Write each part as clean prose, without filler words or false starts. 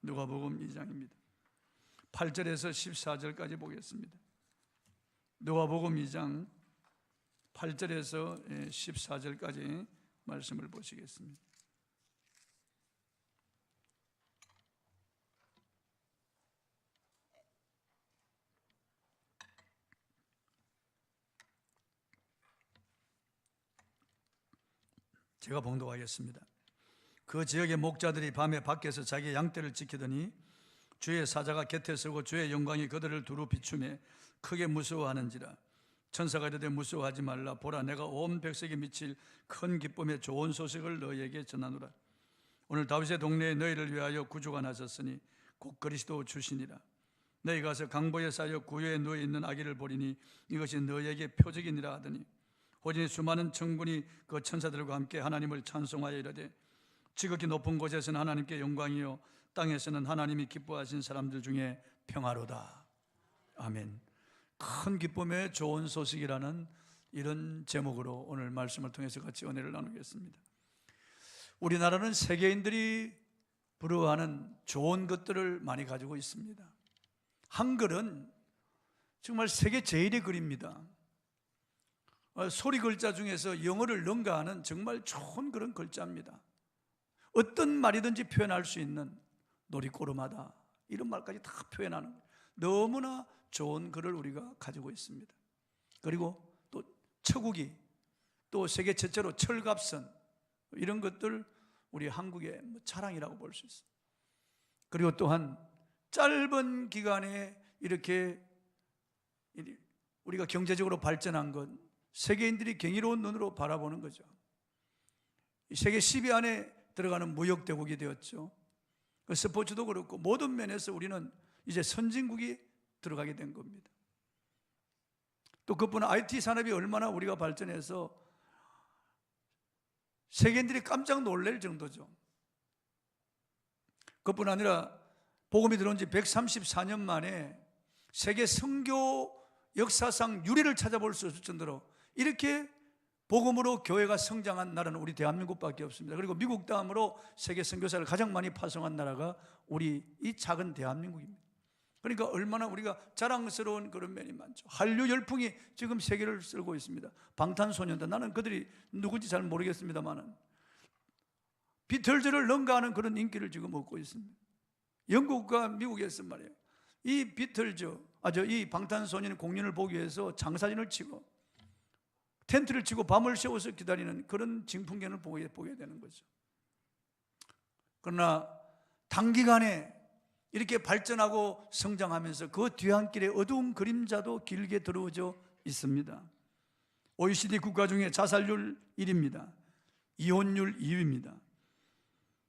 누가복음 2장입니다. 8절에서 14절까지 보겠습니다. 누가복음 2장 8절에서 14절까지 말씀을 보시겠습니다. 제가 봉독하겠습니다. 그 지역의 목자들이 밤에 밖에서 자기 양떼를 지키더니 주의 사자가 곁에 서고 주의 영광이 그들을 두루 비추매 크게 무서워하는지라. 천사가 이르되 무서워하지 말라. 보라, 내가 온 백성에 미칠 큰 기쁨의 좋은 소식을 너희에게 전하노라. 오늘 다윗의 동네에 너희를 위하여 구주가 나섰으니 곧 그리스도 주시니라. 너희 가서 강보에 쌓여 구유에 누워 있는 아기를 보리니 이것이 너희에게 표적이니라 하더니 호진이 수많은 청군이 그 천사들과 함께 하나님을 찬송하여 이르되 지극히 높은 곳에서는 하나님께 영광이요 땅에서는 하나님이 기뻐하신 사람들 중에 평화로다. 아멘. 큰 기쁨의 좋은 소식이라는 이런 제목으로 오늘 말씀을 통해서 같이 은혜를 나누겠습니다. 우리나라는 세계인들이 부러워하는 좋은 것들을 많이 가지고 있습니다. 한글은 정말 세계 제일의 글입니다. 소리 글자 중에서 영어를 능가하는 정말 좋은 그런 글자입니다. 어떤 말이든지 표현할 수 있는 놀이꼬름하다 이런 말까지 다 표현하는 너무나 좋은 글을 우리가 가지고 있습니다. 그리고 또 처국이 또 세계 최초로 철갑선 이런 것들 우리 한국의 자랑이라고 볼 수 있습니다. 그리고 또한 짧은 기간에 이렇게 우리가 경제적으로 발전한 것 세계인들이 경이로운 눈으로 바라보는 거죠. 세계 10위 안에 들어가는 무역대국이 되었죠. 스포츠도 그렇고 모든 면에서 우리는 이제 선진국이 들어가게 된 겁니다. 또 그뿐 IT 산업이 얼마나 우리가 발전해서 세계인들이 깜짝 놀랄 정도죠. 그뿐 아니라 복음이 들어온 지 134년 만에 세계 선교 역사상 유례를 찾아볼 수 없을 정도로 이렇게 복음으로 교회가 성장한 나라는 우리 대한민국밖에 없습니다. 그리고 미국 다음으로 세계 선교사를 가장 많이 파송한 나라가 우리 이 작은 대한민국입니다. 그러니까 얼마나 우리가 자랑스러운 그런 면이 많죠. 한류 열풍이 지금 세계를 쓸고 있습니다. 방탄소년단, 나는 그들이 누군지 잘 모르겠습니다만 비틀즈를 능가하는 그런 인기를 지금 얻고 있습니다. 영국과 미국에서 말이에요. 이 비틀즈, 이 방탄소년 공연을 보기 위해서 장사진을 치고 텐트를 치고 밤을 새워서 기다리는 그런 징풍경을 보게 되는 거죠. 그러나 단기간에 이렇게 발전하고 성장하면서 그 뒤안길에 어두운 그림자도 길게 들어오져 있습니다. OECD 국가 중에 자살률 1위입니다. 이혼율 2위입니다.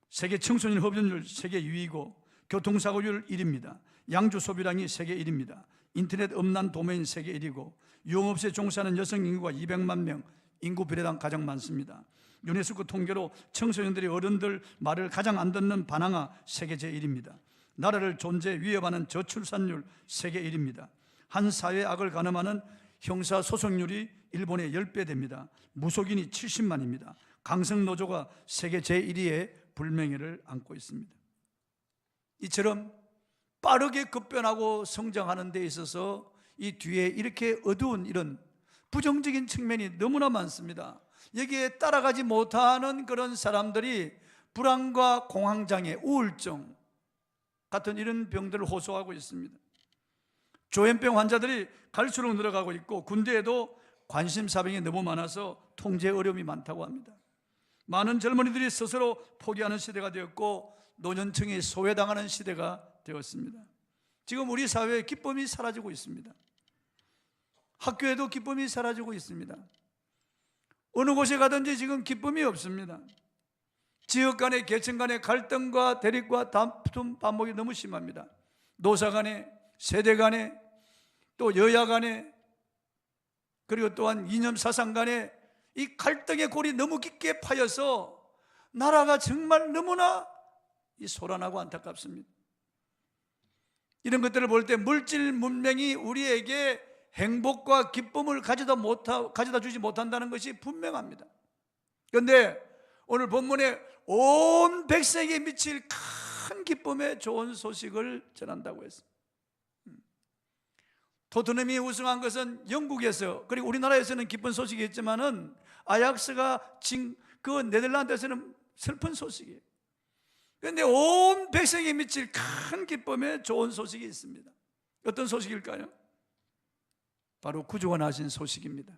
세계 청소년 흡연율 세계 2위고 교통사고율 1위입니다. 양주 소비량이 세계 1위입니다. 인터넷 음란 도메인 세계 1위고 유흥업소에 종사하는 여성 인구가 200만 명, 인구 비례당 가장 많습니다. 유네스코 통계로 청소년들이 어른들 말을 가장 안 듣는 반항아 세계 제1위입니다. 나라를 존재 위협하는 저출산율 세계 1위입니다. 한 사회의 악을 가늠하는 형사소송률이 일본의 10배 됩니다. 무속인이 70만입니다. 강성노조가 세계 제1위의 불명예를 안고 있습니다. 이처럼 빠르게 급변하고 성장하는 데 있어서 이 뒤에 이렇게 어두운 이런 부정적인 측면이 너무나 많습니다. 여기에 따라가지 못하는 그런 사람들이 불안과 공황장애, 우울증 같은 이런 병들을 호소하고 있습니다. 조현병 환자들이 갈수록 늘어가고 있고 군대에도 관심사병이 너무 많아서 통제 어려움이 많다고 합니다. 많은 젊은이들이 스스로 포기하는 시대가 되었고 노년층이 소외당하는 시대가 되었습니다. 지금 우리 사회에 기쁨이 사라지고 있습니다. 학교에도 기쁨이 사라지고 있습니다. 어느 곳에 가든지 지금 기쁨이 없습니다. 지역 간의 계층 간의 갈등과 대립과 다툼 반복이 너무 심합니다. 노사 간에, 세대 간에, 또 여야 간에, 그리고 또한 이념 사상 간에 이 갈등의 골이 너무 깊게 파여서 나라가 정말 너무나 소란하고 안타깝습니다. 이런 것들을 볼 때 물질 문명이 우리에게 행복과 기쁨을 가져다 주지 못한다는 것이 분명합니다. 그런데 오늘 본문에 온 백성에게 미칠 큰 기쁨의 좋은 소식을 전한다고 했습니다. 토트넘이 우승한 것은 영국에서, 그리고 우리나라에서는 기쁜 소식이 있지만은 아약스가 그 네덜란드에서는 슬픈 소식이에요. 그런데 온 백성이 미칠 큰 기쁨의 좋은 소식이 있습니다. 어떤 소식일까요? 바로 구주가 나신 소식입니다.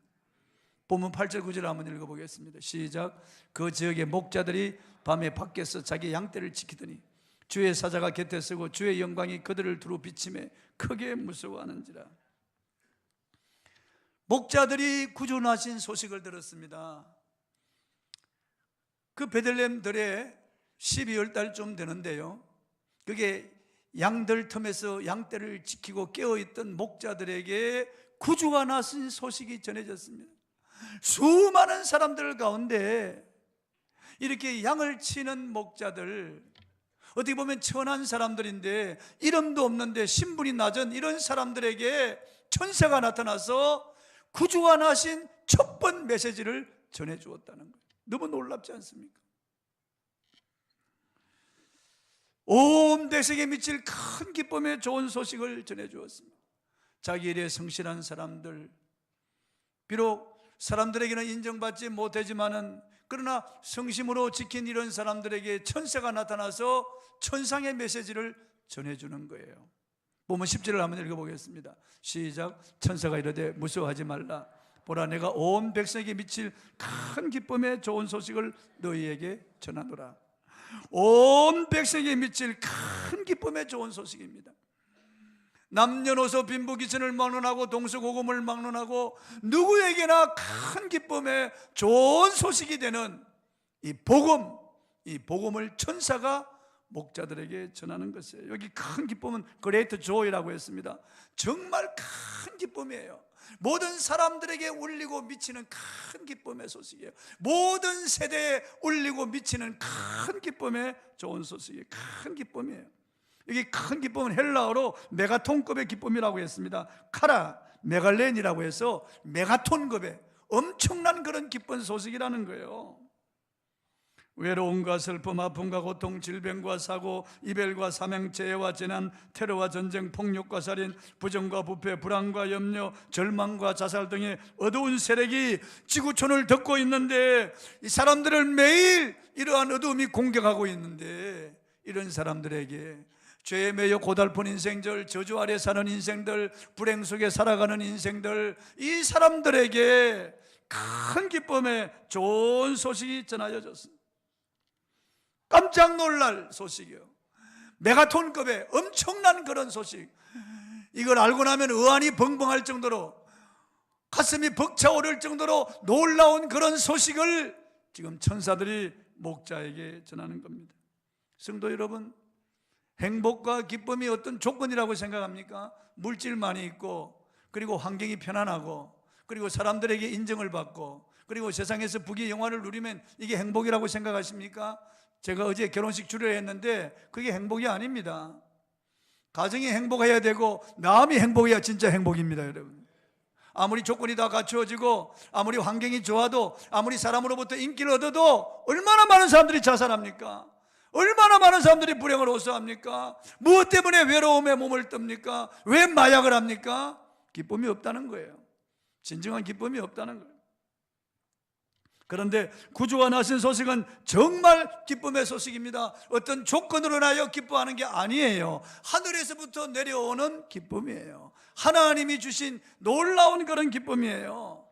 본문 8절 9절 한번 읽어보겠습니다. 시작. 그 지역의 목자들이 밤에 밖에서 자기 양떼를 지키더니 주의 사자가 곁에 서고 주의 영광이 그들을 두루 비치매 크게 무서워하는지라. 목자들이 구주 나신 소식을 들었습니다. 그 베들레헴들에 12월 달쯤 되는데요, 그게 양들 틈에서 양떼를 지키고 깨어있던 목자들에게 구주가 나신 소식이 전해졌습니다. 수많은 사람들 가운데 이렇게 양을 치는 목자들, 어떻게 보면 천한 사람들인데 이름도 없는데 신분이 낮은 이런 사람들에게 천사가 나타나서 구주가 나신 첫 번 메시지를 전해주었다는 거예요. 너무 놀랍지 않습니까? 온 백성에 미칠 큰 기쁨의 좋은 소식을 전해주었습니다. 자기 일에 성실한 사람들, 비록 사람들에게는 인정받지 못하지만은 그러나 성심으로 지킨 이런 사람들에게 천사가 나타나서 천상의 메시지를 전해주는 거예요. 보면 10절을 한번 읽어보겠습니다. 시작. 천사가 이르되 무서워하지 말라. 보라, 내가 온 백성에게 미칠 큰 기쁨의 좋은 소식을 너희에게 전하노라. 온 백성에게 미칠 큰 기쁨의 좋은 소식입니다. 남녀노소 빈부귀천을 막론하고 동서고금을 막론하고 누구에게나 큰 기쁨의 좋은 소식이 되는 이 복음을 천사가 목자들에게 전하는 것이에요. 여기 큰 기쁨은 그레이트 조이라고 했습니다. 정말 큰 기쁨이에요. 모든 사람들에게 울리고 미치는 큰 기쁨의 소식이에요. 모든 세대에 울리고 미치는 큰 기쁨의 좋은 소식이에요. 큰 기쁨이에요. 여기 큰 기쁨은 헬라어로 메가톤급의 기쁨이라고 했습니다. 카라, 메갈렌이라고 해서 메가톤급의 엄청난 그런 기쁜 소식이라는 거예요. 외로움과 슬픔, 아픔과 고통, 질병과 사고, 이별과 사명, 재해와 재난, 테러와 전쟁, 폭력과 살인, 부정과 부패, 불안과 염려, 절망과 자살 등의 어두운 세력이 지구촌을 덮고 있는데 이 사람들을 매일 이러한 어두움이 공격하고 있는데, 이런 사람들에게 죄에 매여 고달픈 인생들, 저주 아래 사는 인생들, 불행 속에 살아가는 인생들, 이 사람들에게 큰 기쁨의 좋은 소식이 전하여졌습니다. 깜짝 놀랄 소식이요. 메가톤급의 엄청난 그런 소식. 이걸 알고 나면 의안이 벙벙할 정도로, 가슴이 벅차오를 정도로 놀라운 그런 소식을 지금 천사들이 목자에게 전하는 겁니다. 성도 여러분, 행복과 기쁨이 어떤 조건이라고 생각합니까? 물질 많이 있고, 그리고 환경이 편안하고, 그리고 사람들에게 인정을 받고, 그리고 세상에서 부귀 영화를 누리면 이게 행복이라고 생각하십니까? 제가 어제 결혼식 주례를 했는데 그게 행복이 아닙니다. 가정이 행복해야 되고 마음이 행복해야 진짜 행복입니다, 여러분. 아무리 조건이 다 갖추어지고 아무리 환경이 좋아도 아무리 사람으로부터 인기를 얻어도 얼마나 많은 사람들이 자살합니까? 얼마나 많은 사람들이 불행을 호소합니까? 무엇 때문에 외로움에 몸을 뜹니까? 왜 마약을 합니까? 기쁨이 없다는 거예요. 진정한 기쁨이 없다는 거예요. 그런데 구주가 나신 소식은 정말 기쁨의 소식입니다. 어떤 조건으로 인하여 기뻐하는 게 아니에요. 하늘에서부터 내려오는 기쁨이에요. 하나님이 주신 놀라운 그런 기쁨이에요.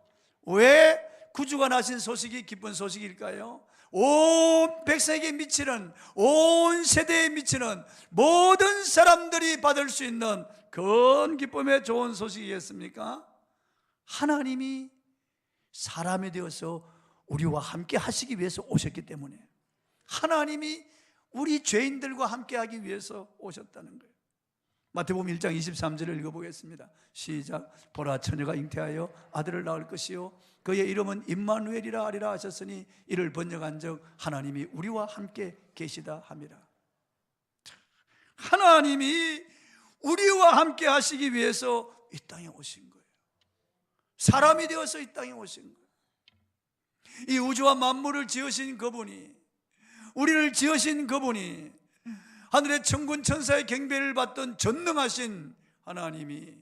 왜 구주가 나신 소식이 기쁜 소식일까요? 온 백성에게 미치는, 온 세대에 미치는 모든 사람들이 받을 수 있는 큰 기쁨의 좋은 소식이겠습니까? 하나님이 사람이 되어서 우리와 함께 하시기 위해서 오셨기 때문에, 하나님이 우리 죄인들과 함께 하기 위해서 오셨다는 거예요. 마태복음 1장 23절을 읽어보겠습니다. 시작. 보라, 처녀가 잉태하여 아들을 낳을 것이요 그의 이름은 임마누엘이라 하리라 하셨으니 이를 번역한 적 하나님이 우리와 함께 계시다 함이라. 하나님이 우리와 함께 하시기 위해서 이 땅에 오신 거예요. 사람이 되어서 이 땅에 오신 거예요. 이 우주와 만물을 지으신 그분이, 우리를 지으신 그분이 하늘의 천군 천사의 경배를 받던 전능하신 하나님이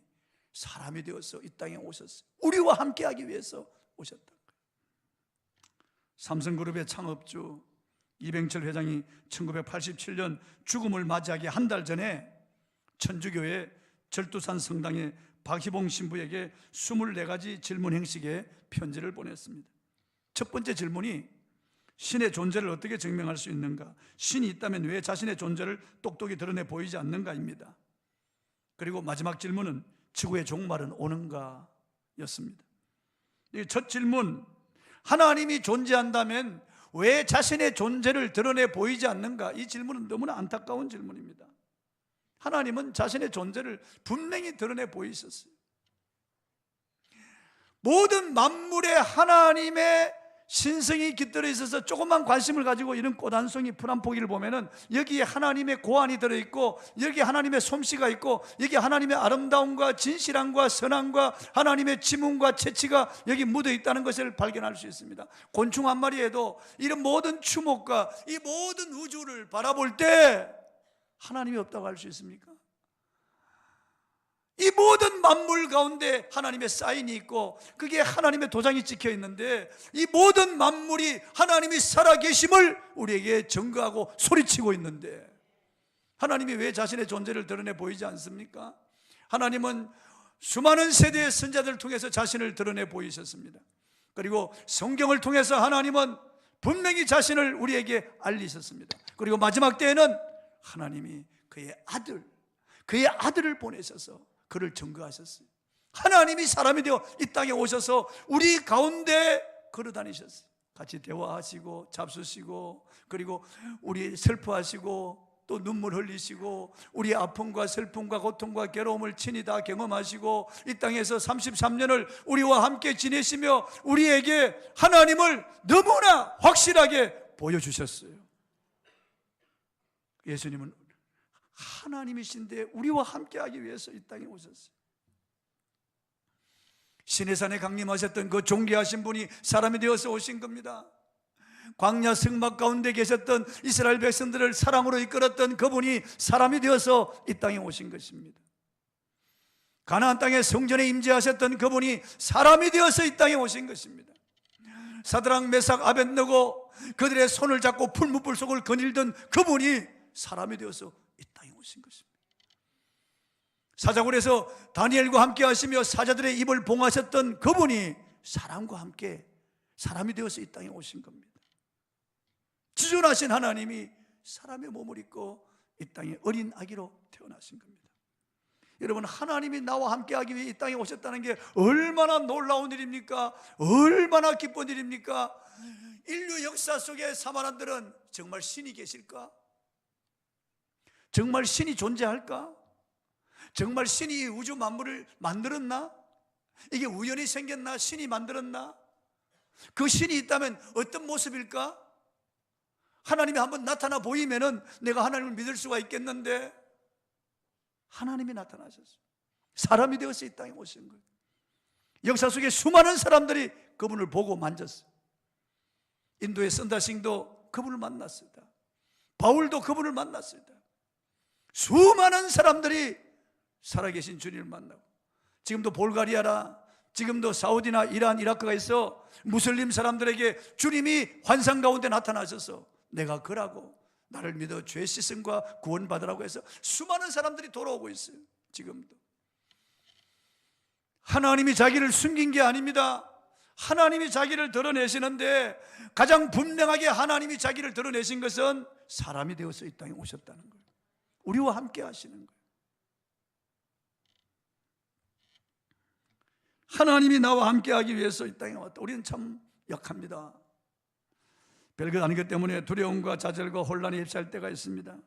사람이 되어서 이 땅에 오셨어요. 우리와 함께하기 위해서 오셨던 거예요. 삼성그룹의 창업주 이병철 회장이 1987년 죽음을 맞이하기 한 달 전에 천주교회 절두산 성당의 박희봉 신부에게 24가지 질문 형식의 편지를 보냈습니다. 첫 번째 질문이 신의 존재를 어떻게 증명할 수 있는가? 신이 있다면 왜 자신의 존재를 똑똑히 드러내 보이지 않는가입니다. 그리고 마지막 질문은 지구의 종말은 오는가? 였습니다. 첫 질문, 하나님이 존재한다면 왜 자신의 존재를 드러내 보이지 않는가? 이 질문은 너무나 안타까운 질문입니다. 하나님은 자신의 존재를 분명히 드러내 보이셨어요. 모든 만물에 하나님의 신성이 깃들어 있어서 조금만 관심을 가지고 이런 꽃 한 송이 풀 한 포기를 보면은 여기에 하나님의 고안이 들어있고, 여기에 하나님의 솜씨가 있고, 여기에 하나님의 아름다움과 진실함과 선함과 하나님의 지문과 채취가 여기 묻어 있다는 것을 발견할 수 있습니다. 곤충 한 마리에도 이런 모든 추목과 이 모든 우주를 바라볼 때 하나님이 없다고 할 수 있습니까? 이 모든 만물 가운데 하나님의 사인이 있고 그게 하나님의 도장이 찍혀 있는데, 이 모든 만물이 하나님이 살아계심을 우리에게 증거하고 소리치고 있는데 하나님이 왜 자신의 존재를 드러내 보이지 않습니까? 하나님은 수많은 세대의 선자들을 통해서 자신을 드러내 보이셨습니다. 그리고 성경을 통해서 하나님은 분명히 자신을 우리에게 알리셨습니다. 그리고 마지막 때에는 하나님이 그의 아들을 보내셔서 그를 증거하셨어요. 하나님이 사람이 되어 이 땅에 오셔서 우리 가운데 걸어다니셨어요. 같이 대화하시고 잡수시고, 그리고 우리 슬퍼하시고 또 눈물 흘리시고 우리의 아픔과 슬픔과 고통과 괴로움을 친히 다 경험하시고 이 땅에서 33년을 우리와 함께 지내시며 우리에게 하나님을 너무나 확실하게 보여주셨어요. 예수님은 하나님이신데 우리와 함께하기 위해서 이 땅에 오셨어요. 시내산에 강림하셨던 그 존귀하신 분이 사람이 되어서 오신 겁니다. 광야 성막 가운데 계셨던 이스라엘 백성들을 사랑으로 이끌었던 그분이 사람이 되어서 이 땅에 오신 것입니다. 가나안 땅의 성전에 임재하셨던 그분이 사람이 되어서 이 땅에 오신 것입니다. 사드락 메삭 아벳느고 그들의 손을 잡고 풀무불 속을 거닐던 그분이 사람이 되어서 이 땅에 오신 것입니다. 사자굴에서 다니엘과 함께 하시며 사자들의 입을 봉하셨던 그분이 사람과 함께 사람이 되어서 이 땅에 오신 겁니다. 지존하신 하나님이 사람의 몸을 입고 이 땅에 어린 아기로 태어나신 겁니다. 여러분, 하나님이 나와 함께 하기 위해 이 땅에 오셨다는 게 얼마나 놀라운 일입니까? 얼마나 기쁜 일입니까? 인류 역사 속에 사마란들은 정말 신이 계실까? 정말 신이 존재할까? 정말 신이 우주 만물을 만들었나? 이게 우연히 생겼나? 신이 만들었나? 그 신이 있다면 어떤 모습일까? 하나님이 한번 나타나 보이면은 내가 하나님을 믿을 수가 있겠는데 하나님이 나타나셨어요. 사람이 되어서 이 땅에 오신 거예요. 역사 속에 수많은 사람들이 그분을 보고 만졌어요. 인도의 선다싱도 그분을 만났습니다. 바울도 그분을 만났습니다. 수많은 사람들이 살아계신 주님을 만나고, 지금도 볼가리아라, 지금도 사우디나 이란, 이라크가 있어 무슬림 사람들에게 주님이 환상 가운데 나타나셔서 내가 그라고 나를 믿어 죄 씻음과 구원받으라고 해서 수많은 사람들이 돌아오고 있어요. 지금도 하나님이 자기를 숨긴 게 아닙니다. 하나님이 자기를 드러내시는데 가장 분명하게 하나님이 자기를 드러내신 것은 사람이 되어서 이 땅에 오셨다는 거예요. 우리와 함께 하시는 거예요. 하나님이 나와 함께 하기 위해서 이 땅에 왔다. 우리는 참 약합니다. 별것 아닌 것 때문에 두려움과 좌절과 혼란이 휩싸일 때가 있습니다.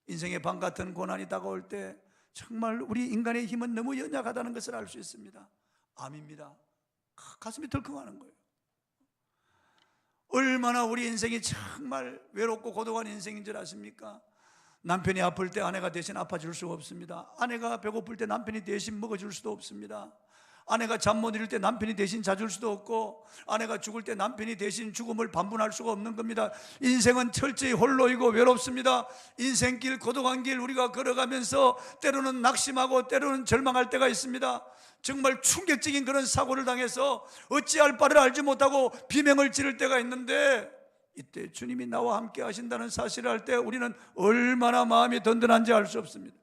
인생의 밤 같은 고난이 다가올 때 정말 우리 인간의 힘은 너무 연약하다는 것을 알 수 있습니다. 암입니다. 가슴이 덜컹하는 거예요. 얼마나 우리 인생이 정말 외롭고 고독한 인생인 줄 아십니까? 남편이 아플 때 아내가 대신 아파줄 수가 없습니다. 아내가 배고플 때 남편이 대신 먹어줄 수도 없습니다. 아내가 잠 못 이룰 때 남편이 대신 자줄 수도 없고, 아내가 죽을 때 남편이 대신 죽음을 반분할 수가 없는 겁니다. 인생은 철저히 홀로이고 외롭습니다. 인생길, 고독한 길 우리가 걸어가면서 때로는 낙심하고 때로는 절망할 때가 있습니다. 정말 충격적인 그런 사고를 당해서 어찌할 바를 알지 못하고 비명을 지를 때가 있는데, 이때 주님이 나와 함께 하신다는 사실을 알 때 우리는 얼마나 마음이 든든한지 알 수 없습니다.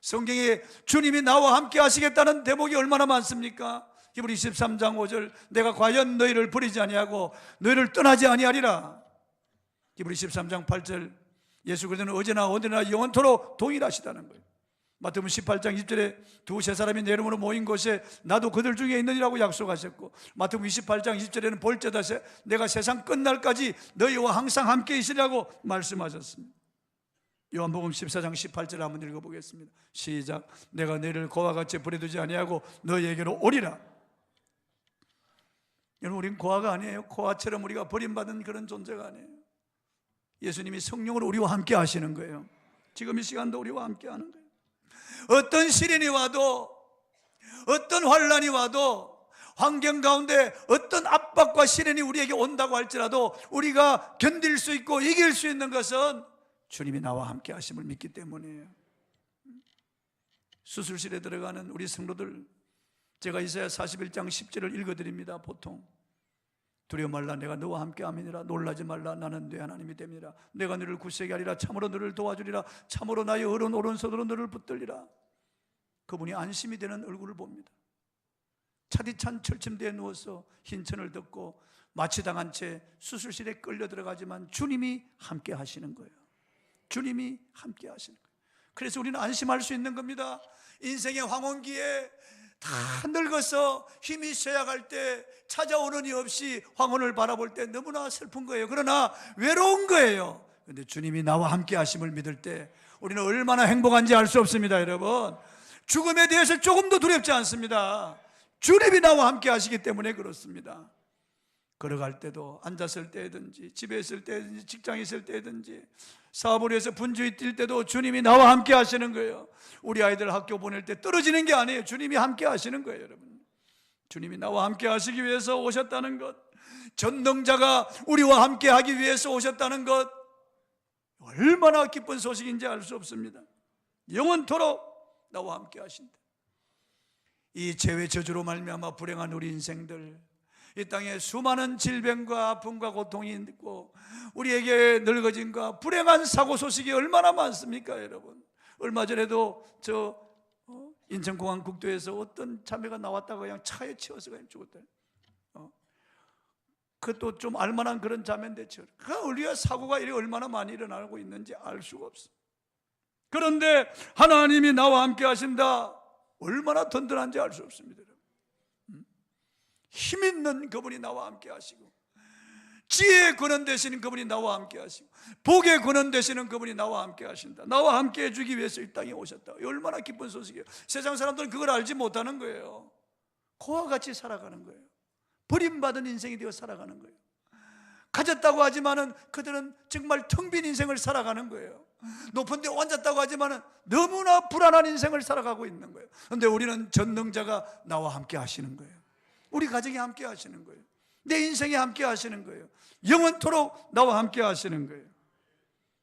성경에 주님이 나와 함께 하시겠다는 대목이 얼마나 많습니까? 히브리 13장 5절, 내가 과연 너희를 버리지 아니하고 너희를 떠나지 아니하리라. 히브리 13장 8절, 예수 그리스도는 어제나 오늘이나 영원토록 동일하시다는 거예요. 마태복음 18장 20절에 두세 사람이 내 이름으로 모인 곳에 나도 그들 중에 있느니라고 약속하셨고, 마태복음 28장 20절에는 볼지어다 내가 세상 끝날까지 너희와 항상 함께 있으리라고 말씀하셨습니다. 요한복음 14장 18절 한번 읽어보겠습니다. 시작. 내가 너희를 고와 같이 버려두지 아니하고 너희에게로 오리라. 여러분, 우린 고아가 아니에요. 고아처럼 우리가 버림받은 그런 존재가 아니에요. 예수님이 성령으로 우리와 함께 하시는 거예요. 지금 이 시간도 우리와 함께 하는 거예요. 어떤 시련이 와도, 어떤 환난이 와도, 환경 가운데 어떤 압박과 시련이 우리에게 온다고 할지라도 우리가 견딜 수 있고 이길 수 있는 것은 주님이 나와 함께 하심을 믿기 때문이에요. 수술실에 들어가는 우리 성도들, 제가 이사야 41장 10절을 읽어드립니다. 보통 두려워 말라, 내가 너와 함께 함이니라. 놀라지 말라, 나는 네 하나님이 됨이라. 내가 너를 굳세게 하리라. 참으로 너를 도와주리라. 참으로 나의 어른 오른손으로 너를 붙들리라. 그분이 안심이 되는 얼굴을 봅니다. 차디찬 철침대에 누워서 흰천을 덮고 마취당한 채 수술실에 끌려 들어가지만 주님이 함께 하시는 거예요. 주님이 함께 하시는 거예요. 그래서 우리는 안심할 수 있는 겁니다. 인생의 황혼기에 다 늙어서 힘이 쇠약할 때, 찾아오는 이 없이 황혼을 바라볼 때 너무나 슬픈 거예요. 그러나 외로운 거예요. 그런데 주님이 나와 함께 하심을 믿을 때 우리는 얼마나 행복한지 알 수 없습니다. 여러분, 죽음에 대해서 조금도 두렵지 않습니다. 주님이 나와 함께 하시기 때문에 그렇습니다. 걸어갈 때도, 앉았을 때든지, 집에 있을 때든지, 직장에 있을 때든지, 사업을 위해서 분주히 뛸 때도 주님이 나와 함께 하시는 거예요. 우리 아이들 학교 보낼 때 떨어지는 게 아니에요. 주님이 함께 하시는 거예요. 여러분, 주님이 나와 함께 하시기 위해서 오셨다는 것, 전능자가 우리와 함께 하기 위해서 오셨다는 것, 얼마나 기쁜 소식인지 알 수 없습니다. 영원토록 나와 함께 하신다. 이 죄의 저주로 말미암아 불행한 우리 인생들, 이 땅에 수많은 질병과 아픔과 고통이 있고 우리에게 늙어짐과 불행한 사고 소식이 얼마나 많습니까, 여러분? 얼마 전에도 인천공항 국도에서 어떤 자매가 나왔다가 그냥 차에 치여서 그냥 죽었다. 그것도 좀 알만한 그런 자매인데, 우리가 사고가 얼마나 많이 일어나고 있는지 알 수가 없어. 그런데 하나님이 나와 함께 하신다. 얼마나 든든한지 알 수 없습니다. 힘 있는 그분이 나와 함께 하시고, 지혜의 근원 되시는 그분이 나와 함께 하시고, 복의 근원 되시는 그분이 나와 함께 하신다. 나와 함께 해주기 위해서 이 땅에 오셨다. 얼마나 기쁜 소식이에요. 세상 사람들은 그걸 알지 못하는 거예요. 고와 같이 살아가는 거예요. 버림받은 인생이 되어 살아가는 거예요. 가졌다고 하지만은 그들은 정말 텅 빈 인생을 살아가는 거예요. 높은 데 앉았다고 하지만은 너무나 불안한 인생을 살아가고 있는 거예요. 그런데 우리는 전능자가 나와 함께 하시는 거예요. 우리 가정이 함께 하시는 거예요. 내 인생에 함께 하시는 거예요. 영원토록 나와 함께 하시는 거예요.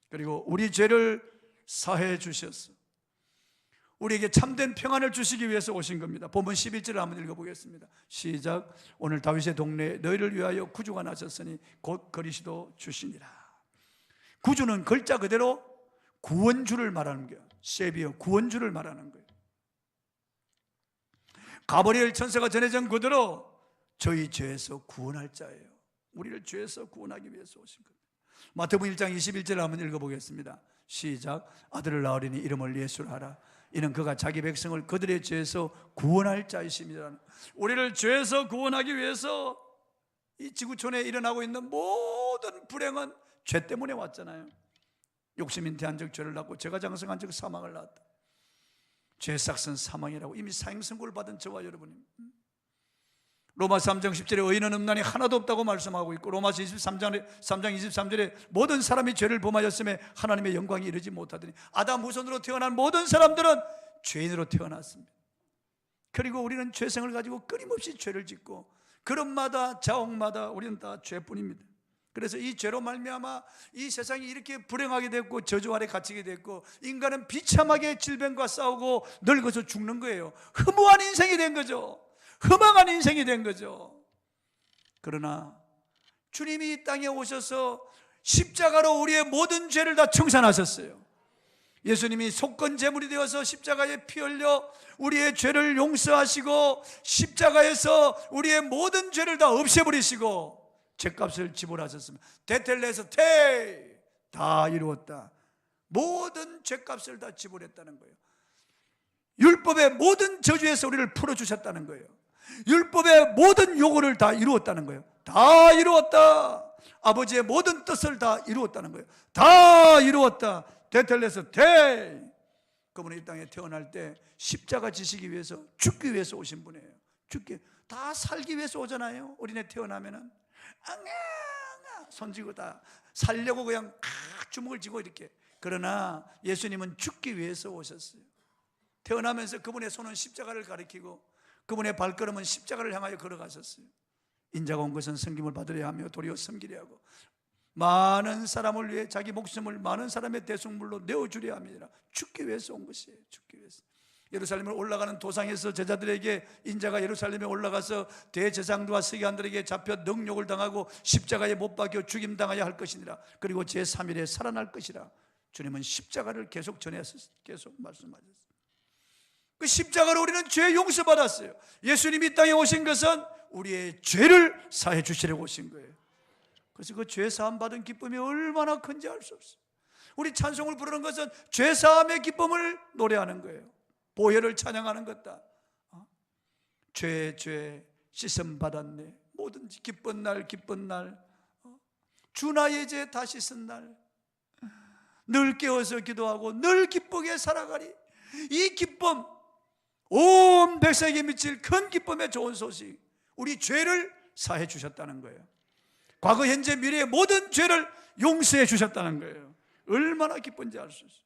그리고 우리 죄를 사해 주셨어. 우리에게 참된 평안을 주시기 위해서 오신 겁니다. 본문 11절을 한번 읽어보겠습니다. 시작. 오늘 다윗의 동네에 너희를 위하여 구주가 나셨으니 곧 그리스도 주시니라. 구주는 글자 그대로 구원주를 말하는 거예요. 세비어, 구원주를 말하는 거예요. 가브리엘 천사가 전해진 그대로 저희 죄에서 구원할 자예요. 우리를 죄에서 구원하기 위해서 오신 겁니다. 마태복음 1장 21절을 한번 읽어보겠습니다. 시작. 아들을 낳으리니 이름을 예수라 하라. 이는 그가 자기 백성을 그들의 죄에서 구원할 자이심이라. 우리를 죄에서 구원하기 위해서 이 지구촌에 일어나고 있는 모든 불행은 죄 때문에 왔잖아요. 욕심 잉태한 적 죄를 낳고 죄가 장성한 적 사망을 낳았다. 죄의 싹은 사망이라고 이미 사형선고를 받은 저와 여러분이, 로마 3장 10절에 의인은 음란이 하나도 없다고 말씀하고 있고, 로마서 3장 23절에 모든 사람이 죄를 범하였음에 하나님의 영광이 이르지 못하더니, 아담 후손으로 태어난 모든 사람들은 죄인으로 태어났습니다. 그리고 우리는 죄성을 가지고 끊임없이 죄를 짓고 걸음마다 자옥마다 우리는 다 죄뿐입니다. 그래서 이 죄로 말미암아 이 세상이 이렇게 불행하게 됐고 저주 아래 갇히게 됐고 인간은 비참하게 질병과 싸우고 늙어서 죽는 거예요. 허무한 인생이 된 거죠. 허망한 인생이 된 거죠. 그러나 주님이 이 땅에 오셔서 십자가로 우리의 모든 죄를 다 청산하셨어요. 예수님이 속건 제물이 되어서 십자가에 피 흘려 우리의 죄를 용서하시고 십자가에서 우리의 모든 죄를 다 없애버리시고 죄값을 지불하셨습니다. 테텔레스테, 다 이루었다. 모든 죄값을 다 지불했다는 거예요. 율법의 모든 저주에서 우리를 풀어주셨다는 거예요. 율법의 모든 요구를 다 이루었다는 거예요. 다 이루었다. 아버지의 모든 뜻을 다 이루었다는 거예요. 다 이루었다. 테텔레스테. 그분은 이 땅에 태어날 때 십자가 지시기 위해서, 죽기 위해서 오신 분이에요. 죽기, 다 살기 위해서 오잖아요. 어린애 태어나면은 앙앙 손 쥐고 다 살려고 그냥 주먹을 쥐고 이렇게. 그러나 예수님은 죽기 위해서 오셨어요. 태어나면서 그분의 손은 십자가를 가리키고 그분의 발걸음은 십자가를 향하여 걸어가셨어요. 인자가 온 것은 섬김을 받으려 하며 도리어 섬기려 하고 많은 사람을 위해 자기 목숨을 많은 사람의 대속물로 내어주려 합니다. 죽기 위해서 온 것이에요. 죽기 위해서. 예루살렘을 올라가는 도상에서 제자들에게 인자가 예루살렘에 올라가서 대제사장들과 서기관들에게 잡혀 능욕을 당하고 십자가에 못 박혀 죽임당하여 할 것이니라. 그리고 제3일에 살아날 것이라. 주님은 십자가를 계속 전했었어요. 계속 말씀하셨어요. 그 십자가로 우리는 죄 용서받았어요. 예수님이 이 땅에 오신 것은 우리의 죄를 사해 주시려고 오신 거예요. 그래서 그 죄 사함 받은 기쁨이 얼마나 큰지 알 수 없어요. 우리 찬송을 부르는 것은 죄 사함의 기쁨을 노래하는 거예요. 보혈을 찬양하는 것다. 죄 씻음 받았네. 뭐든지 기쁜 날 기쁜 날, 주 나의 죄 다 씻은 날, 늘 깨어서 기도하고 늘 기쁘게 살아가리. 이 기쁨, 온 백성에게 미칠 큰 기쁨의 좋은 소식, 우리 죄를 사해 주셨다는 거예요. 과거 현재 미래의 모든 죄를 용서해 주셨다는 거예요. 얼마나 기쁜지 알 수 있어요.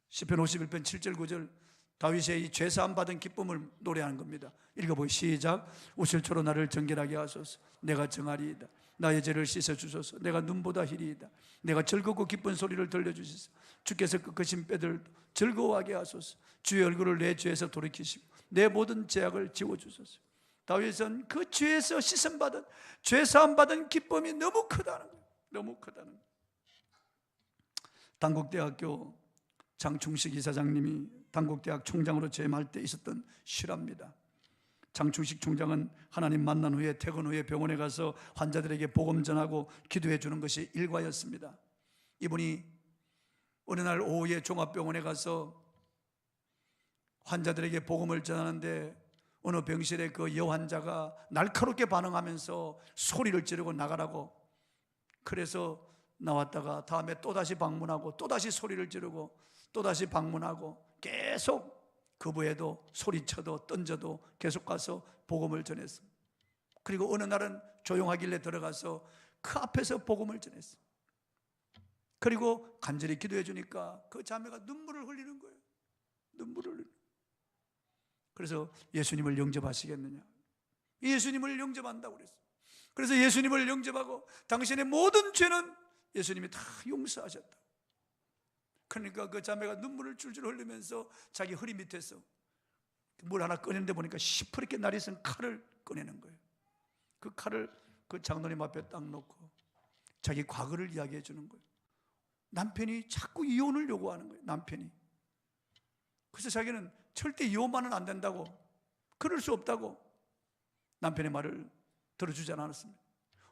시편 51편 7절 9절 다윗의 이 죄사함 받은 기쁨을 노래하는 겁니다. 읽어보기 시작. 우슬초로 나를 정결하게 하소서. 내가 정하리이다. 나의 죄를 씻어주소서. 내가 눈보다 희리이다. 내가 즐겁고 기쁜 소리를 들려주시소. 주께서 꺾으신 뼈들 즐거워하게 하소서. 주의 얼굴을 내 죄에서 돌이키시고 내 모든 죄악을 지워주소서. 다윗은 그 죄에서 씻음받은, 죄사함 받은 기쁨이 너무 크다는 거예요. 너무 크다는 거예요. 단국대학교 장충식 이사장님이 단국대학 총장으로 재임할 때 있었던 실화입니다. 장충식 총장은 하나님 만난 후에 퇴근 후에 병원에 가서 환자들에게 복음 전하고 기도해 주는 것이 일과였습니다. 이분이 어느 날 오후에 종합병원에 가서 환자들에게 복음을 전하는데 어느 병실에 그 여환자가 날카롭게 반응하면서 소리를 지르고 나가라고, 그래서 나왔다가 다음에 또다시 방문하고 또다시 소리를 지르고 또다시 방문하고 계속 거부해도 소리쳐도 던져도 계속 가서 복음을 전했어. 그리고 어느 날은 조용하길래 들어가서 그 앞에서 복음을 전했어. 그리고 간절히 기도해 주니까 그 자매가 눈물을 흘리는 거예요. 눈물을 흘리는 거예요. 그래서 예수님을 영접하시겠느냐? 예수님을 영접한다고 그랬어요. 그래서 예수님을 영접하고 당신의 모든 죄는 예수님이 다 용서하셨다. 그러니까 그 자매가 눈물을 줄줄 흘리면서 자기 허리 밑에서 물 하나 꺼내는데 보니까 시퍼렇게 날이 쓴 칼을 꺼내는 거예요. 그 칼을 그 장로님 앞에 딱 놓고 자기 과거를 이야기해 주는 거예요. 남편이 자꾸 이혼을 요구하는 거예요. 남편이. 그래서 자기는 절대 이혼만은 안 된다고, 그럴 수 없다고 남편의 말을 들어주지 않았습니다.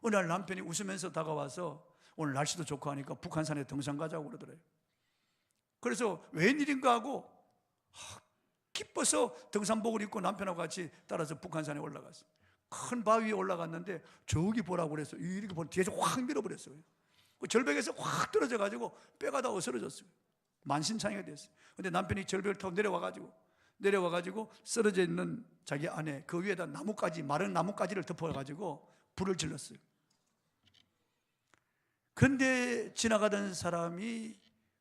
어느 날 남편이 웃으면서 다가와서 오늘 날씨도 좋고 하니까 북한산에 등산 가자고 그러더래요. 그래서 웬일인가 하고 기뻐서 등산복을 입고 남편하고 같이 따라서 북한산에 올라갔어요. 큰 바위에 올라갔는데 저기 보라고 그랬어요. 이렇게 보니 뒤에서 확 밀어버렸어요. 그 절벽에서 확 떨어져 가지고 뼈가 다 어스러졌어요. 만신창이가 됐어요. 근데 남편이 절벽을 타고 내려와가지고 쓰러져 있는 자기 아내 그 위에다 나뭇가지, 마른 나뭇가지를 덮어가지고 불을 질렀어요. 근데 지나가던 사람이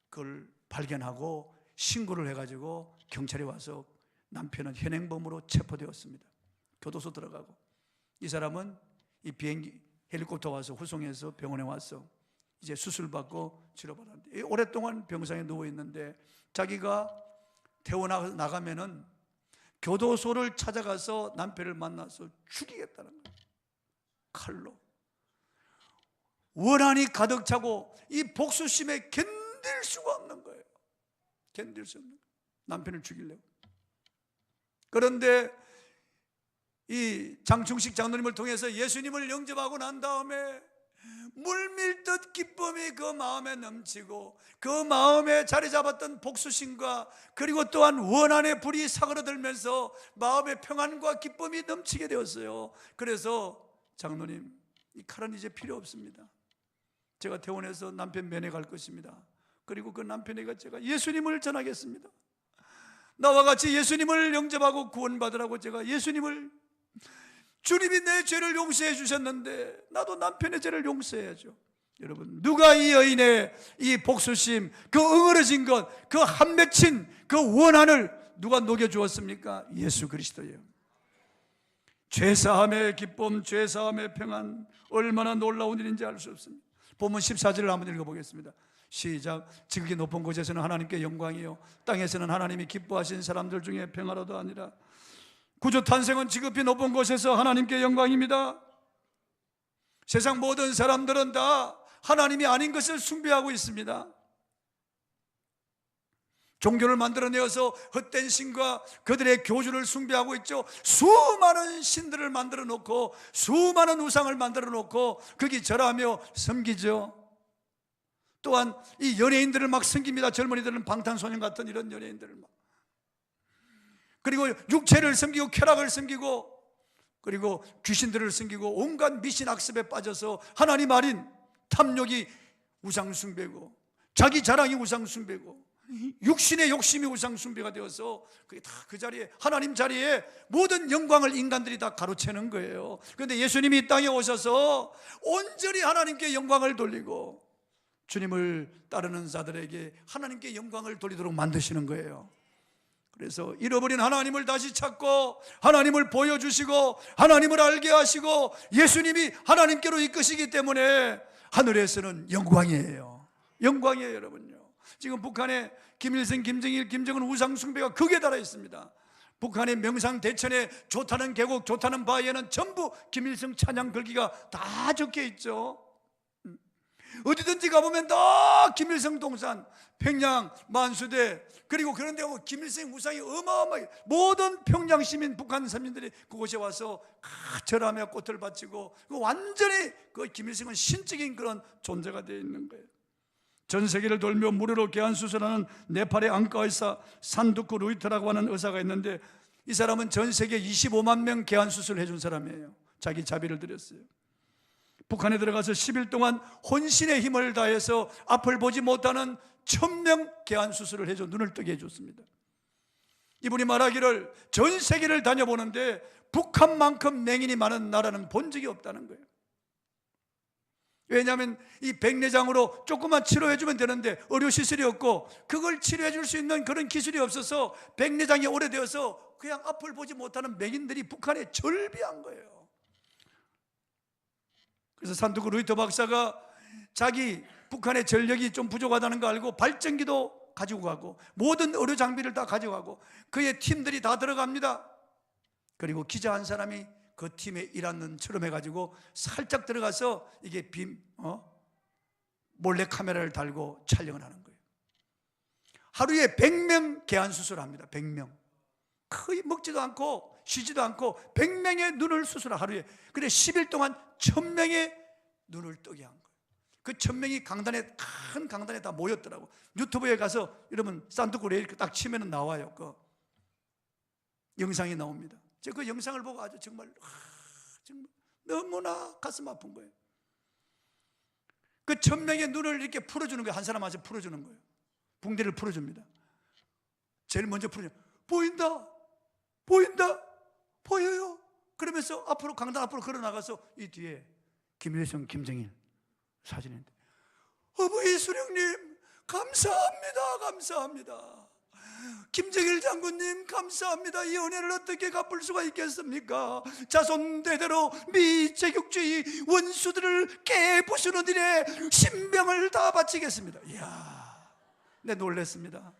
그걸 발견하고 신고를 해가지고 경찰이 와서 남편은 현행범으로 체포되었습니다. 교도소 들어가고, 이 사람은 이 비행기 헬리콥터 와서 후송해서 병원에 와서 이제 수술받고 치료받았는데, 오랫동안 병상에 누워있는데 자기가 태어나가면은 교도소를 찾아가서 남편을 만나서 죽이겠다는 거예요. 칼로. 원한이 가득 차고 이 복수심에 견딜 수가 없는 거예요. 견딜 수 없는 거예요. 남편을 죽이려고. 그런데 이 장충식 장로님을 통해서 예수님을 영접하고 난 다음에 물밀듯 기쁨이 그 마음에 넘치고, 그 마음에 자리 잡았던 복수심과 그리고 또한 원한의 불이 사그러들면서 마음의 평안과 기쁨이 넘치게 되었어요. 그래서 장로님, 이 칼은 이제 필요 없습니다. 제가 퇴원해서 남편 면회 갈 것입니다. 그리고 그 남편에게 제가 예수님을 전하겠습니다. 나와 같이 예수님을 영접하고 구원받으라고 제가 예수님을, 주님이 내 죄를 용서해 주셨는데 나도 남편의 죄를 용서해야죠. 여러분, 누가 이 여인의 이 복수심, 그 응어러진 것, 그 한맺힌 그 원한을 누가 녹여주었습니까? 예수 그리스도예요. 죄사함의 기쁨, 죄사함의 평안, 얼마나 놀라운 일인지 알 수 없습니다. 본문 14절을 한번 읽어보겠습니다. 시작. 지극히 높은 곳에서는 하나님께 영광이요, 땅에서는 하나님이 기뻐하신 사람들 중에 평화로도 아니라. 구주 탄생은 지극히 높은 곳에서 하나님께 영광입니다. 세상 모든 사람들은 다 하나님이 아닌 것을 숭배하고 있습니다. 종교를 만들어내어서 헛된 신과 그들의 교주를 숭배하고 있죠. 수많은 신들을 만들어 놓고, 수많은 우상을 만들어 놓고 거기 절하며 섬기죠. 또한 이 연예인들을 막 섬깁니다. 젊은이들은 방탄소년 같은 이런 연예인들을 막. 그리고 육체를 섬기고 쾌락을 섬기고, 그리고 귀신들을 섬기고 온갖 미신 악습에 빠져서 하나님 아닌 탐욕이 우상 숭배고, 자기 자랑이 우상 숭배고, 육신의 욕심이 우상 숭배가 되어서 그게 다 그 자리에, 하나님 자리에 모든 영광을 인간들이 다 가로채는 거예요. 그런데 예수님이 이 땅에 오셔서 온전히 하나님께 영광을 돌리고 주님을 따르는 자들에게 하나님께 영광을 돌리도록 만드시는 거예요. 그래서 잃어버린 하나님을 다시 찾고, 하나님을 보여주시고, 하나님을 알게 하시고, 예수님이 하나님께로 이끄시기 때문에 하늘에서는 영광이에요. 영광이에요, 여러분요. 지금 북한의 김일성, 김정일, 김정은 우상 숭배가 극에 달해 있습니다. 북한의 명상 대천에 좋다는 계곡, 좋다는 바위에는 전부 김일성 찬양 글귀가 다 적혀 있죠. 어디든지 가보면 다 김일성 동산, 평양, 만수대, 그리고 그런 데 가면 김일성 우상이 어마어마하게, 모든 평양 시민, 북한 서민들이 그곳에 와서 절하며 꽃을 바치고, 완전히 그 김일성은 신적인 그런 존재가 되어 있는 거예요. 전 세계를 돌며 무료로 개안수술하는 네팔의 앙카의사 산두쿠 루이트라고 하는 의사가 있는데, 이 사람은 전 세계 25만 명 개안수술을 해준 사람이에요. 자기 자비를 들였어요. 북한에 들어가서 10일 동안 혼신의 힘을 다해서 앞을 보지 못하는 1000명 개안수술을 해줘 눈을 뜨게 해줬습니다. 이분이 말하기를 전 세계를 다녀보는데 북한만큼 맹인이 많은 나라는 본 적이 없다는 거예요. 왜냐하면 이 백내장으로 조금만 치료해주면 되는데 의료시설이 없고, 그걸 치료해줄 수 있는 그런 기술이 없어서 백내장이 오래되어서 그냥 앞을 보지 못하는 맹인들이 북한에 절비한 거예요. 그래서 산두쿠 루이터 박사가 자기 북한의 전력이 좀 부족하다는 거 알고 발전기도 가지고 가고 모든 의료 장비를 다 가지고 가고 그의 팀들이 다 들어갑니다. 그리고 기자 한 사람이 그 팀에 일하는 처럼 해가지고 살짝 들어가서 이게 몰래 카메라를 달고 촬영을 하는 거예요. 하루에 100명 개안수술합니다. 100명. 거의 먹지도 않고 쉬지도 않고 100명의 눈을 수술을 하루에. 근데 10일 동안 1000명의 눈을 뜨게 한 거예요. 그 1000명이 강단에, 큰 강단에 다 모였더라고. 유튜브에 가서 여러분 산두쿠 레일 딱 치면 나와요. 그 영상이 나옵니다. 제가 그 영상을 보고 아주 정말 너무나 가슴 아픈 거예요. 그 1000명의 눈을 이렇게 풀어주는 거예요. 한 사람한테 풀어주는 거예요. 붕대를 풀어줍니다. 제일 먼저 풀어줘요. 보인다, 보인다, 보여요. 그러면서 앞으로, 강단 앞으로 걸어 나가서 이 뒤에 김일성, 김정일 사진인데, 어머니 수령님 감사합니다, 감사합니다. 김정일 장군님 감사합니다. 이 은혜를 어떻게 갚을 수가 있겠습니까? 자손 대대로 미제국주의 원수들을 깨부수는 일에 신병을 다 바치겠습니다. 이야, 네, 놀랬습니다.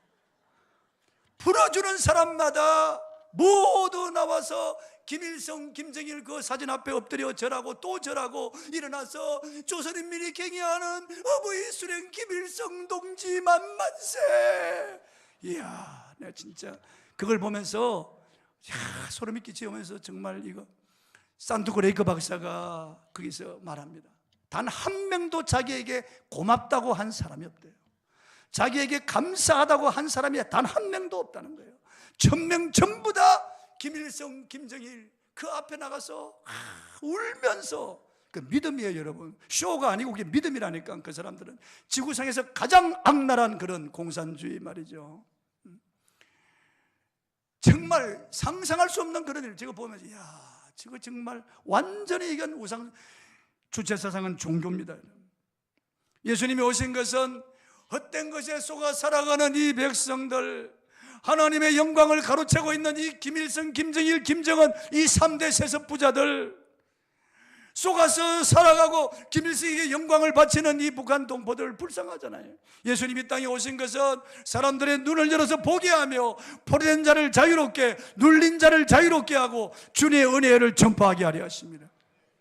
풀어주는 사람마다 모두 나와서 김일성, 김정일 그 사진 앞에 엎드려 절하고 또 절하고 일어나서 조선인민이 경애하는 어버이 수령 김일성 동지 만만세. 이야, 내가 진짜 그걸 보면서 소름이 끼치면서 정말 이거 산토크 레이커 박사가 거기서 말합니다. 단 한 명도 자기에게 고맙다고 한 사람이 없대요. 자기에게 감사하다고 한 사람이 단 한 명도 없다는 거예요. 1000명 전부 다 김일성, 김정일 그 앞에 나가서 울면서, 그 믿음이에요 여러분. 쇼가 아니고 그게 믿음이라니까. 그 사람들은 지구상에서 가장 악랄한 그런 공산주의 말이죠. 정말 상상할 수 없는 그런 일. 제가 보면서 이야, 저거 정말 완전히 이건 우상, 주체사상은 종교입니다. 예수님이 오신 것은 헛된 것에 속아 살아가는 이 백성들, 하나님의 영광을 가로채고 있는 이 김일성, 김정일, 김정은, 이 3대 세습 부자들, 속아서 살아가고 김일성에게 영광을 바치는 이 북한 동포들 불쌍하잖아요. 예수님이 땅에 오신 것은 사람들의 눈을 열어서 보게 하며 포로된 자를 자유롭게, 눌린 자를 자유롭게 하고 주님의 은혜를 전파하게 하려 하십니다.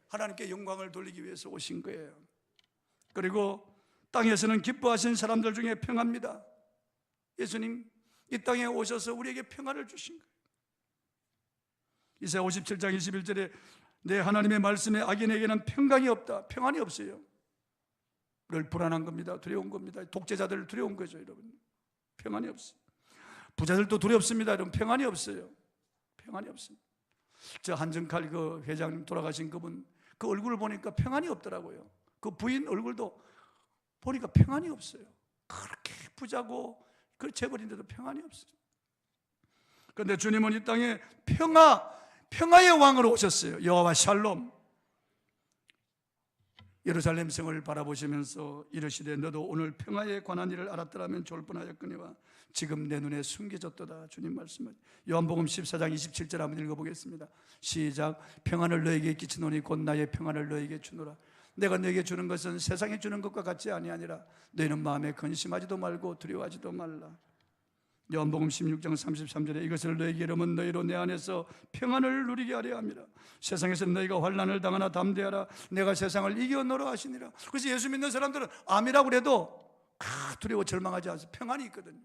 하나님께 영광을 돌리기 위해서 오신 거예요. 그리고 땅에서는 기뻐하신 사람들 중에 평화입니다. 예수님 이 땅에 오셔서 우리에게 평화를 주신 거예요. 이사야 57장 21절에 내 하나님의 말씀에 악인에게는 평강이 없다, 평안이 없어요. 늘 불안한 겁니다. 두려운 겁니다. 독재자들 두려운 거죠 여러분. 평안이 없어요. 부자들도 두렵습니다 여러분. 평안이 없어요. 평안이 없습니다. 저 한정칼 그 회장님 돌아가신 그분, 그 얼굴을 보니까 평안이 없더라고요. 그 부인 얼굴도 보니까 평안이 없어요. 그렇게 부자고 그렇게 해버린데도 평안이 없어요. 그런데 주님은 이 땅에 평화의 왕으로 오셨어요. 여호와 샬롬. 예루살렘 성을 바라보시면서 이르시되 너도 오늘 평화에 관한 일을 알았더라면 좋을 뻔하였거니와 지금 내 눈에 숨겨졌도다. 주님 말씀은 요한복음 14장 27절 한번 읽어보겠습니다. 시작. 평안을 너에게 끼치노니 곧 나의 평안을 너에게 주노라. 내가 너에게 주는 것은 세상에 주는 것과 같지 아니하니라. 너희는 마음에 근심하지도 말고 두려워하지도 말라. 요한복음 16장 33절에 이것을 너에게 이르면 너희로 내 안에서 평안을 누리게 하려 함이라. 세상에서 너희가 환난을 당하나 담대하라. 내가 세상을 이겨노라 하시니라. 그래서 예수 믿는 사람들은 암이라고 그래도 두려워 절망하지 않아서 평안이 있거든요.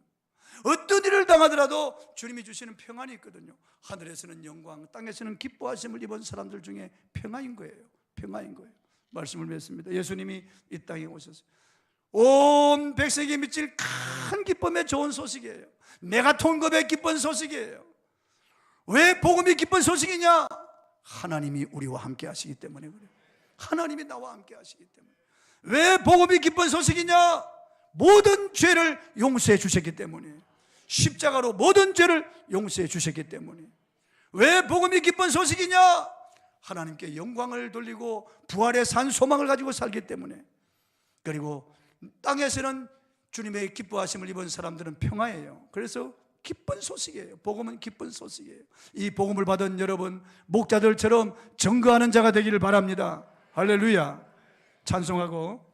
어떤 일을 당하더라도 주님이 주시는 평안이 있거든요. 하늘에서는 영광, 땅에서는 기뻐하심을 입은 사람들 중에 평안인 거예요. 평안인 거예요. 말씀을 맺습니다. 예수님이 이 땅에 오셔서 온 백성에게 미칠 큰 기쁨의 좋은 소식이에요. 메가톤급의 기쁜 소식이에요. 왜 복음이 기쁜 소식이냐? 하나님이 우리와 함께 하시기 때문에 그래요. 하나님이 나와 함께 하시기 때문에. 왜 복음이 기쁜 소식이냐? 모든 죄를 용서해 주셨기 때문에. 십자가로 모든 죄를 용서해 주셨기 때문에. 왜 복음이 기쁜 소식이냐? 하나님께 영광을 돌리고 부활의 산 소망을 가지고 살기 때문에. 그리고 땅에서는 주님의 기뻐하심을 입은 사람들은 평화예요. 그래서 기쁜 소식이에요. 복음은 기쁜 소식이에요. 이 복음을 받은 여러분 목자들처럼 증거하는 자가 되기를 바랍니다. 할렐루야. 찬송하고